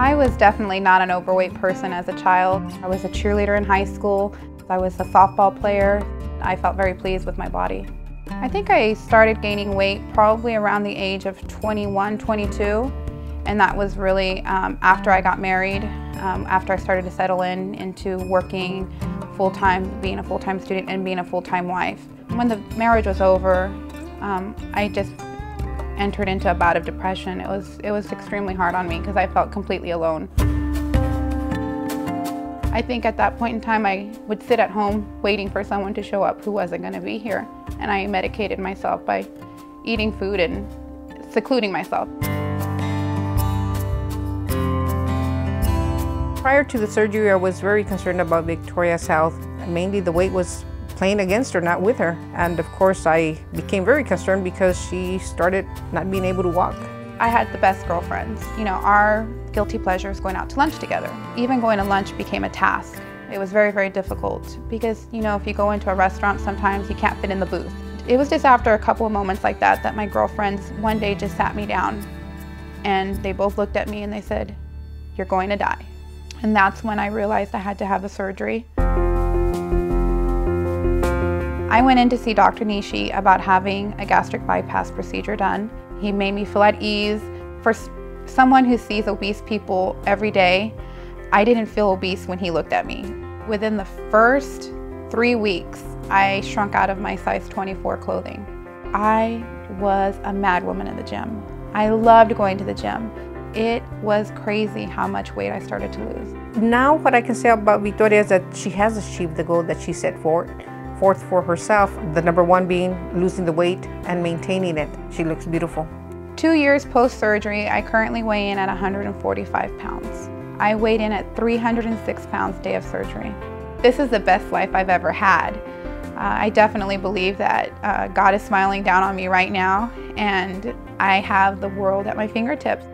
I was definitely not an overweight person as a child. I was a cheerleader in high school. I was a softball player. I felt very pleased with my body. I think I started gaining weight probably around the age of 21, 22, and that was really after I got married, after I started to settle into working full-time, being a full-time student and being a full-time wife. When the marriage was over, I just entered into a bout of depression. It was extremely hard on me because I felt completely alone. I think at that point in time I would sit at home waiting for someone to show up who wasn't going to be here, and I medicated myself by eating food and secluding myself. Prior to the surgery, I was very concerned about Victoria's health. Mainly the weight was playing against her, not with her. And of course, I became very concerned because she started not being able to walk. I had the best girlfriends. You know, our guilty pleasure is going out to lunch together. Even going to lunch became a task. It was very, very difficult because, you know, if you go into a restaurant, sometimes you can't fit in the booth. It was just after a couple of moments like that that my girlfriends one day just sat me down and they both looked at me and they said, "You're going to die." And that's when I realized I had to have a surgery. I went in to see Dr. Nishi about having a gastric bypass procedure done. He made me feel at ease. For someone who sees obese people every day, I didn't feel obese when he looked at me. Within the first 3 weeks, I shrunk out of my size 24 clothing. I was a mad woman in the gym. I loved going to the gym. It was crazy how much weight I started to lose. Now what I can say about Victoria is that she has achieved the goal that she set forth for herself, the number one being losing the weight and maintaining it. She looks beautiful. 2 years post-surgery, I currently weigh in at 145 pounds. I weighed in at 306 pounds day of surgery. This is the best life I've ever had. I definitely believe that God is smiling down on me right now, and I have the world at my fingertips.